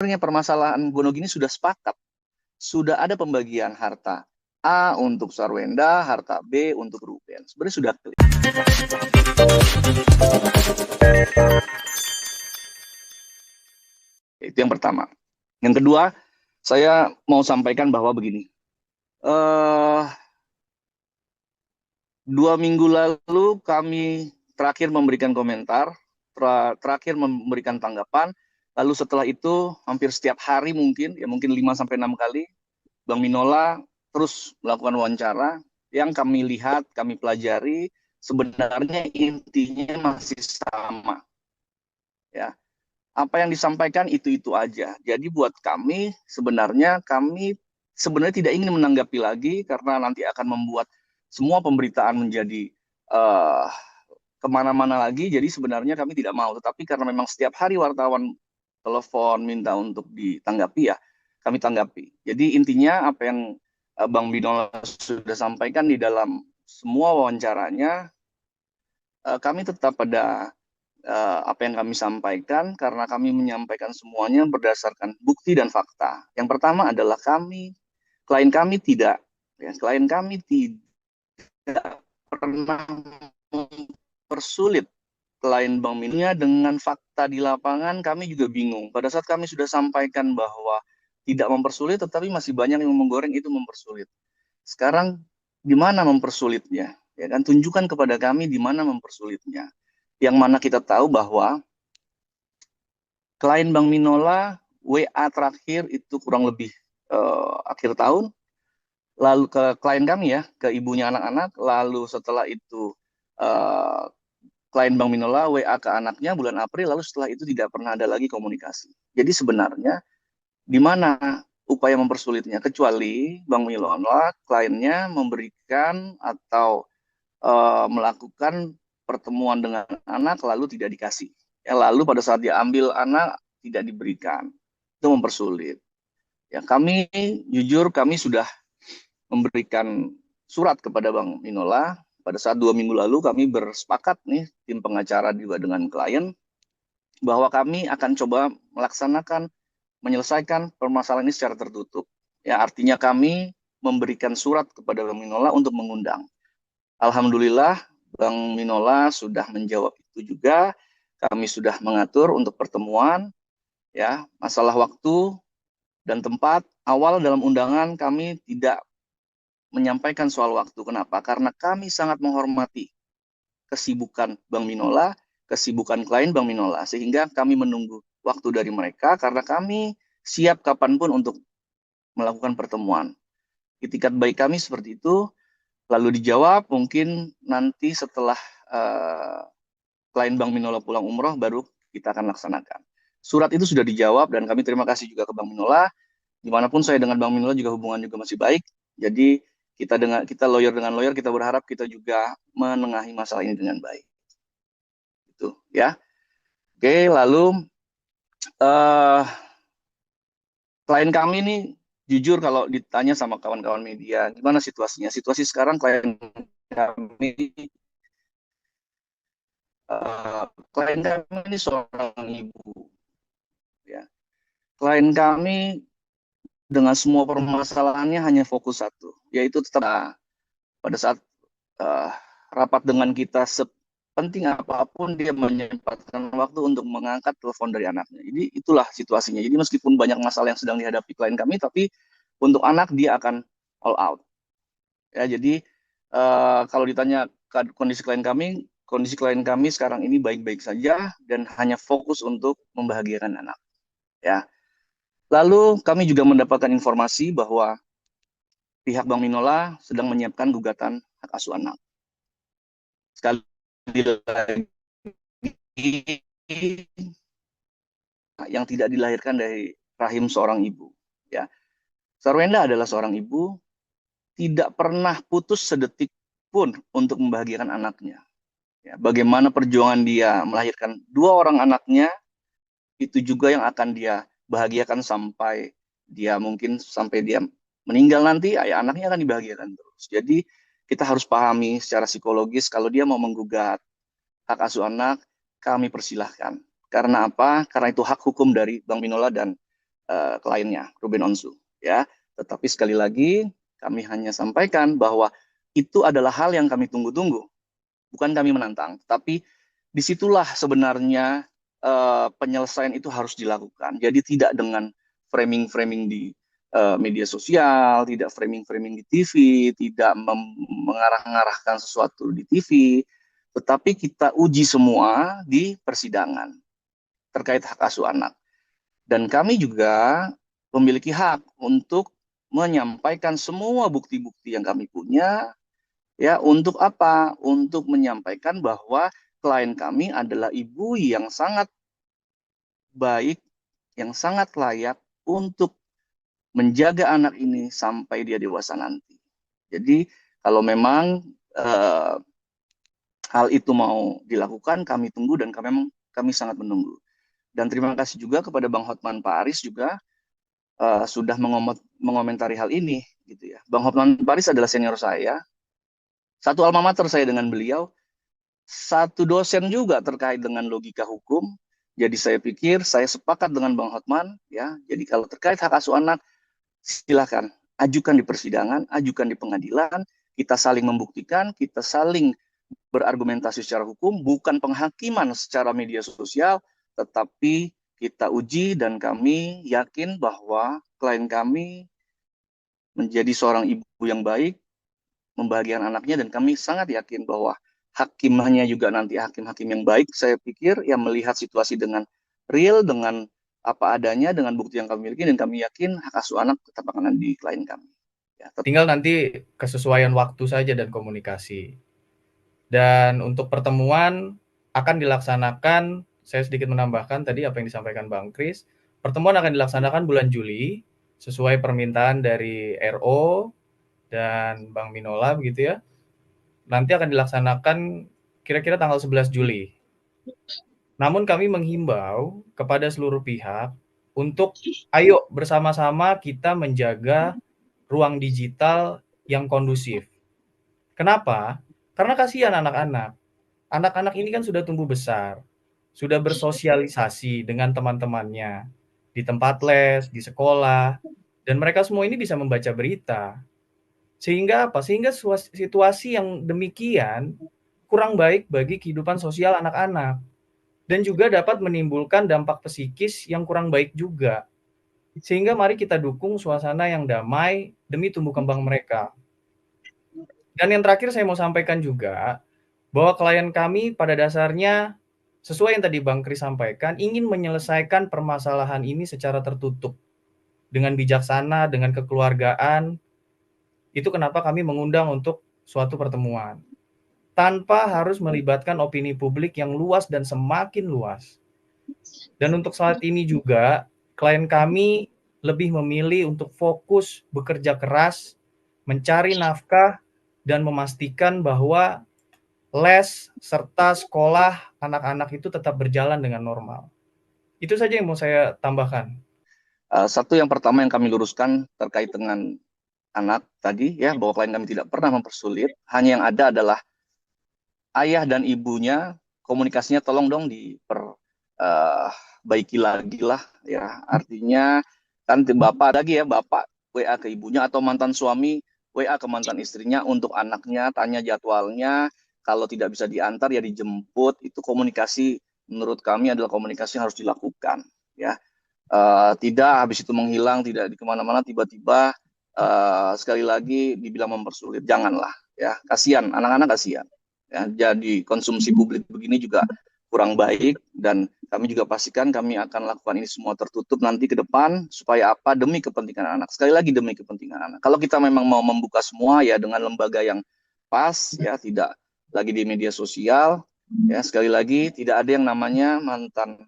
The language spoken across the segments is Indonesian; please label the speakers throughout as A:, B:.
A: sebenarnya permasalahan Gonogini sudah sepakat. Sudah ada pembagian harta A untuk Sarwenda, harta B untuk Ruben. Sebenarnya sudah clear. Itu yang pertama. Yang kedua, saya mau sampaikan bahwa begini. 2 minggu lalu kami terakhir memberikan komentar, terakhir memberikan tanggapan, lalu setelah itu hampir setiap hari mungkin 5-6 kali, Bang Minola terus melakukan wawancara yang kami lihat, kami pelajari, sebenarnya intinya masih sama. Ya. Apa yang disampaikan itu aja. Jadi buat kami sebenarnya tidak ingin menanggapi lagi karena nanti akan membuat semua pemberitaan menjadi uh, kemana-mana lagi. Jadi sebenarnya kami tidak mau. Tetapi karena memang setiap hari wartawan telepon minta untuk ditanggapi, ya kami tanggapi. Jadi intinya apa yang Bang Binola sudah sampaikan di dalam semua wawancaranya, kami tetap pada apa yang kami sampaikan karena kami menyampaikan semuanya berdasarkan bukti dan fakta. Yang pertama adalah klien kami tidak pernah mempersulit klien Bang Minnya. Dengan fakta di lapangan kami juga bingung. Pada saat kami sudah sampaikan bahwa tidak mempersulit, tetapi masih banyak yang menggoreng itu mempersulit. Sekarang di mana mempersulitnya? Ya kan, tunjukkan kepada kami di mana mempersulitnya. Yang mana kita tahu bahwa klien Bang Minola WA terakhir itu kurang lebih akhir tahun, lalu ke klien kami ya, ke ibunya anak-anak, lalu setelah itu klien Bang Minola WA ke anaknya bulan April, lalu setelah itu tidak pernah ada lagi komunikasi. Jadi sebenarnya di mana upaya mempersulitnya, kecuali Bang Minola kliennya memberikan atau melakukan pertemuan dengan anak lalu tidak dikasih. Ya, lalu pada saat dia ambil anak tidak diberikan. Itu mempersulit. Ya, kami jujur kami sudah memberikan surat kepada Bang Minola. Pada saat 2 minggu lalu kami bersepakat nih tim pengacara juga dengan klien bahwa kami akan coba menyelesaikan permasalahan ini secara tertutup. Ya, artinya kami memberikan surat kepada Bang Minola untuk mengundang. Alhamdulillah Bang Minola sudah menjawab itu juga. Kami sudah mengatur untuk pertemuan, ya, masalah waktu dan tempat. Awal dalam undangan kami tidak menyampaikan soal waktu. Kenapa? Karena kami sangat menghormati kesibukan Bang Minola, kesibukan klien Bang Minola, sehingga kami menunggu waktu dari mereka karena kami siap kapanpun untuk melakukan pertemuan. Itikat baik kami seperti itu. Lalu dijawab mungkin nanti setelah klien Bang Minola pulang umroh baru kita akan laksanakan. Surat itu sudah dijawab dan kami terima kasih juga ke Bang Minola. Dimanapun saya dengan Bang Minola juga hubungan juga masih baik. Jadi kita lawyer dengan lawyer, kita berharap kita juga menengahi masalah ini dengan baik. Itu ya. Oke, lalu klien kami ini jujur kalau ditanya sama kawan-kawan media, gimana situasinya? Situasi sekarang klien kami ini seorang ibu, ya. Klien kami dengan semua permasalahannya hanya fokus satu, yaitu tetap pada saat rapat dengan kita, sepenting apapun dia menyempatkan waktu untuk mengangkat telepon dari anaknya. Jadi itulah situasinya. Jadi meskipun banyak masalah yang sedang dihadapi klien kami, tapi untuk anak dia akan all out. Ya, jadi kalau ditanya kondisi klien kami sekarang ini baik-baik saja dan hanya fokus untuk membahagiakan anak. Ya. Lalu kami juga mendapatkan informasi bahwa pihak Bang Minola sedang menyiapkan gugatan hak asuh anak. Sekali lagi, yang tidak dilahirkan dari rahim seorang ibu. Ya. Sarwenda adalah seorang ibu, tidak pernah putus sedetik pun untuk membahagiakan anaknya. Ya, bagaimana perjuangan dia melahirkan 2 orang anaknya, itu juga yang akan dia bahagiakan sampai dia meninggal nanti, ayah anaknya akan dibahagiakan terus. Jadi kita harus pahami secara psikologis kalau dia mau menggugat hak asuh anak, kami persilahkan. Karena apa? Karena itu hak hukum dari Bang Minola dan kliennya Ruben Onsu, ya. Tetapi sekali lagi kami hanya sampaikan bahwa itu adalah hal yang kami tunggu-tunggu, bukan kami menantang. Tapi disitulah sebenarnya penyelesaian itu harus dilakukan. Jadi tidak dengan framing-framing di media sosial, tidak framing-framing di TV, tidak mengarah-ngarahkan sesuatu di TV, tetapi kita uji semua di persidangan terkait hak asuh anak. Dan kami juga memiliki hak untuk menyampaikan semua bukti-bukti yang kami punya, ya, untuk apa? Untuk menyampaikan bahwa klien kami adalah ibu yang sangat baik, yang sangat layak untuk menjaga anak ini sampai dia dewasa nanti. Jadi kalau memang hal itu mau dilakukan, kami tunggu dan kami sangat menunggu. Dan terima kasih juga kepada Bang Hotman Paris juga sudah mengomentari hal ini, gitu ya. Bang Hotman Paris adalah senior saya, satu alma mater saya dengan beliau, satu dosen juga terkait dengan logika hukum. Jadi saya pikir saya sepakat dengan Bang Hotman, ya. Jadi kalau terkait hak asuh anak, silakan ajukan di persidangan, ajukan di pengadilan, kita saling membuktikan, kita saling berargumentasi secara hukum, bukan penghakiman secara media sosial, tetapi kita uji dan kami yakin bahwa klien kami menjadi seorang ibu yang baik, membahagiakan anaknya, dan kami sangat yakin bahwa hakimnya juga nanti hakim-hakim yang baik. Saya pikir yang melihat situasi dengan real, dengan apa adanya, dengan bukti yang kami miliki, dan kami yakin hak asuh anak tetap akan ada di klien kami. Ya,
B: tinggal nanti kesesuaian waktu saja dan komunikasi. Dan untuk pertemuan akan dilaksanakan, saya sedikit menambahkan tadi apa yang disampaikan Bang Kris, pertemuan akan dilaksanakan bulan Juli, sesuai permintaan dari RO dan Bang Minola begitu ya. Nanti akan dilaksanakan kira-kira tanggal 11 Juli. Namun kami menghimbau kepada seluruh pihak untuk ayo bersama-sama kita menjaga ruang digital yang kondusif. Kenapa? Karena kasihan anak-anak. Anak-anak ini kan sudah tumbuh besar, sudah bersosialisasi dengan teman-temannya di tempat les, di sekolah, dan mereka semua ini bisa membaca berita. Sehingga apa? Sehingga situasi yang demikian kurang baik bagi kehidupan sosial anak-anak dan juga dapat menimbulkan dampak psikis yang kurang baik juga. Sehingga mari kita dukung suasana yang damai demi tumbuh kembang mereka. Dan yang terakhir saya mau sampaikan juga bahwa klien kami pada dasarnya sesuai yang tadi Bang Kris sampaikan, ingin menyelesaikan permasalahan ini secara tertutup dengan bijaksana, dengan kekeluargaan. Itu kenapa kami mengundang untuk suatu pertemuan tanpa harus melibatkan opini publik yang luas dan semakin luas. Dan untuk saat ini juga klien kami lebih memilih untuk fokus bekerja keras, mencari nafkah dan memastikan bahwa les serta sekolah anak-anak itu tetap berjalan dengan normal. Itu saja yang mau saya tambahkan.
A: Satu yang pertama yang kami luruskan terkait dengan anak tadi, ya, bahwa klien kami tidak pernah mempersulit, hanya yang ada adalah ayah dan ibunya komunikasinya tolong dong diperbaiki lagi lah, ya. Artinya kan bapak lagi ya, bapak WA ke ibunya atau mantan suami WA ke mantan istrinya untuk anaknya, tanya jadwalnya, kalau tidak bisa diantar ya dijemput. Itu komunikasi menurut kami adalah komunikasi yang harus dilakukan, ya. Tidak habis itu menghilang, tidak di kemana-mana, tiba-tiba sekali lagi dibilang mempersulit. Janganlah, ya, kasihan anak-anak, kasihan, ya. Jadi konsumsi publik begini juga kurang baik, dan kami juga pastikan kami akan lakukan ini semua tertutup nanti ke depan, supaya apa? Demi kepentingan anak. Sekali lagi demi kepentingan anak. Kalau kita memang mau membuka semua ya dengan lembaga yang pas, ya, tidak lagi di media sosial, ya. Sekali lagi tidak ada yang namanya mantan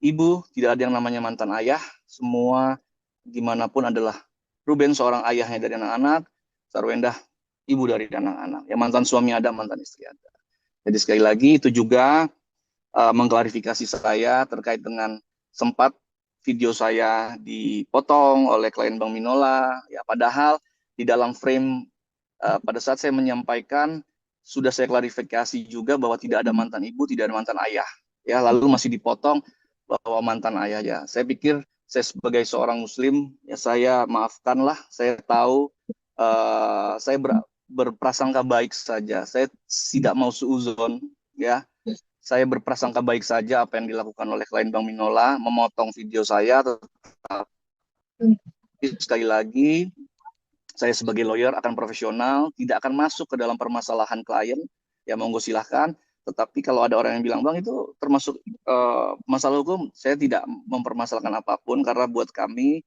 A: ibu, tidak ada yang namanya mantan ayah. Semua dimanapun adalah Ruben seorang ayahnya dari anak-anak, Sarwendah ibu dari anak-anak. Ya, mantan suami ada, mantan istri ada. Jadi sekali lagi itu juga mengklarifikasi saya terkait dengan sempat video saya dipotong oleh klien Bang Minola. Ya, padahal di dalam frame pada saat saya menyampaikan sudah saya klarifikasi juga bahwa tidak ada mantan ibu, tidak ada mantan ayah. Ya, lalu masih dipotong bahwa mantan ayah, ya. Saya pikir saya sebagai seorang Muslim, ya saya maafkanlah. Saya tahu saya berprasangka baik saja. Saya tidak mau suuzon, ya. Saya berprasangka baik saja apa yang dilakukan oleh klien Bang Minola, memotong video saya. Tetapi sekali lagi, saya sebagai lawyer akan profesional, tidak akan masuk ke dalam permasalahan klien. Ya monggo silahkan. Tetapi kalau ada orang yang bilang, Bang itu termasuk masalah hukum, saya tidak mempermasalahkan apapun karena buat kami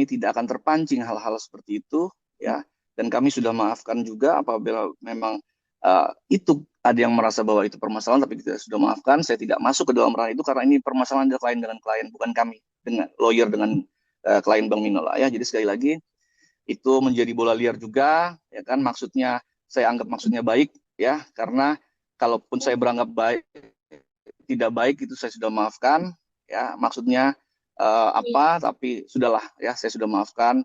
A: tidak akan terpancing hal-hal seperti itu, ya. Dan kami sudah maafkan juga apabila memang itu ada yang merasa bahwa itu permasalahan, tapi kita sudah maafkan. Saya tidak masuk ke dalam ranah itu karena ini permasalahan dari klien dengan klien, bukan kami dengan lawyer dengan klien Bang Minola, ya. Jadi sekali lagi itu menjadi bola liar juga, ya kan. Maksudnya saya anggap maksudnya baik, ya, karena kalaupun saya beranggap baik, tidak baik itu saya sudah maafkan, ya. Maksudnya apa? Tapi sudahlah, ya, saya sudah maafkan.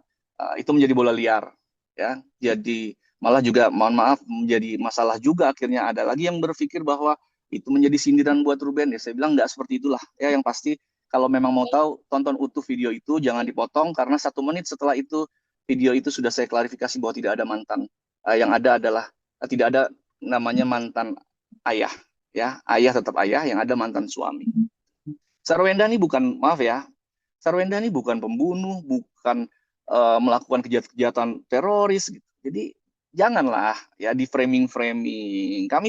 A: Itu menjadi bola liar, ya. Jadi malah juga mohon maaf menjadi masalah juga, akhirnya ada lagi yang berpikir bahwa itu menjadi sindiran buat Ruben. Ya saya bilang nggak seperti itulah, ya. Yang pasti kalau memang mau tahu, tonton utuh video itu, jangan dipotong karena 1 menit setelah itu video itu sudah saya klarifikasi bahwa tidak ada mantan. Yang ada adalah tidak ada namanya mantan ayah, ya. Ayah tetap ayah, yang ada mantan suami. Sarwenda ini bukan, maaf ya, Sarwenda ini bukan pembunuh, bukan melakukan kejahatan teroris gitu. Jadi janganlah ya di framing. Kami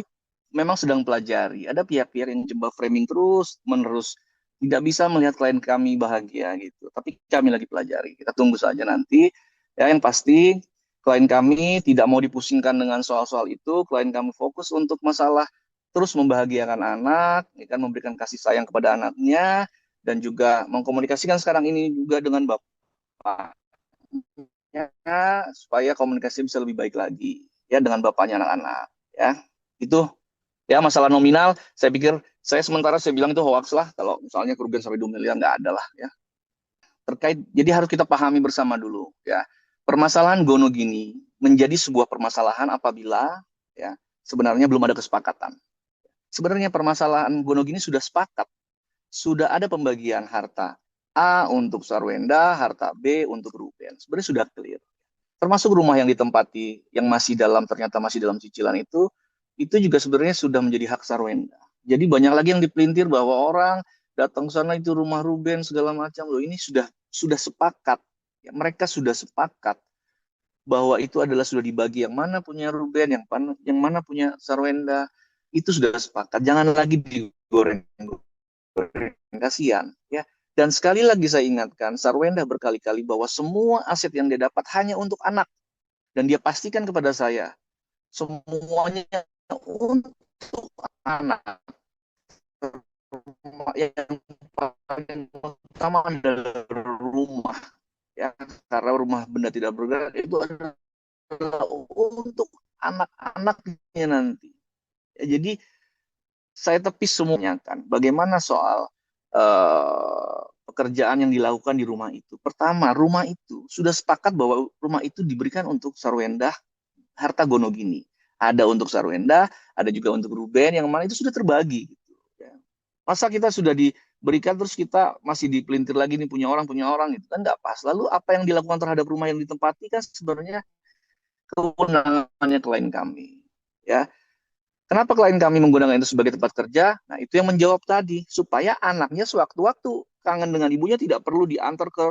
A: memang sedang pelajari. Ada pihak-pihak yang coba framing terus menerus, tidak bisa melihat klien kami bahagia gitu. Tapi kami lagi pelajari. Kita tunggu saja nanti. Ya, yang pasti klien kami tidak mau dipusingkan dengan soal-soal itu. Klien kami fokus untuk masalah terus membahagiakan anak, ya kan, memberikan kasih sayang kepada anaknya, dan juga mengkomunikasikan sekarang ini juga dengan bapak, supaya komunikasi bisa lebih baik lagi, ya, dengan bapaknya anak-anak, ya. Itu ya masalah nominal. Saya pikir sementara saya bilang itu hoax lah, kalau misalnya kerugian sampai 2 miliar nggak ada lah, ya. Jadi harus kita pahami bersama dulu, ya. Permasalahan Gonogini menjadi sebuah permasalahan apabila, ya, sebenarnya belum ada kesepakatan. Sebenarnya permasalahan Gonogini sudah sepakat, sudah ada pembagian harta A untuk Sarwenda, harta B untuk Ruben. Sebenarnya sudah clear. Termasuk rumah yang ditempati, yang ternyata masih dalam cicilan itu juga sebenarnya sudah menjadi hak Sarwenda. Jadi banyak lagi yang dipelintir bahwa orang datang ke sana itu rumah Ruben segala macam. Loh, ini sudah sepakat. Ya, mereka sudah sepakat bahwa itu adalah sudah dibagi, yang mana punya Ruben, yang mana punya Sarwenda. Itu sudah sepakat. Jangan lagi digoreng. Kasihan, ya. Dan sekali lagi saya ingatkan, Sarwenda berkali-kali bahwa semua aset yang dia dapat hanya untuk anak. Dan dia pastikan kepada saya, semuanya untuk anak. Yang paling utama adalah rumah, ya, karena rumah benda tidak bergerak itu adalah untuk anak-anaknya nanti. Ya, jadi saya tepis semuanya kan. Bagaimana soal pekerjaan yang dilakukan di rumah itu? Pertama, rumah itu sudah sepakat bahwa rumah itu diberikan untuk Sarwenda, harta Gonogini. Ada untuk Sarwenda, ada juga untuk Ruben, yang mana itu sudah terbagi. Gitu, ya. Masa kita sudah diberikan terus kita masih dipelintir lagi nih punya orang itu kan nggak pas. Lalu apa yang dilakukan terhadap rumah yang ditempati kan sebenarnya kewenangannya klien kami, ya. Kenapa klien kami menggunakan itu sebagai tempat kerja? Nah, itu yang menjawab tadi, supaya anaknya sewaktu-waktu kangen dengan ibunya tidak perlu diantar ke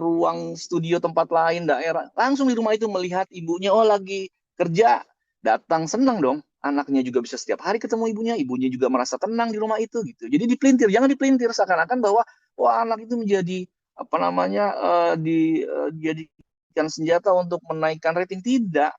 A: ruang studio tempat lain, daerah. Langsung di rumah itu melihat ibunya, oh lagi kerja, datang, senang dong. Anaknya juga bisa setiap hari ketemu ibunya juga merasa tenang di rumah itu gitu. Jadi dipelintir, jangan dipelintir seakan-akan bahwa wah anak itu menjadi apa namanya dijadikan senjata untuk menaikkan rating. Tidak.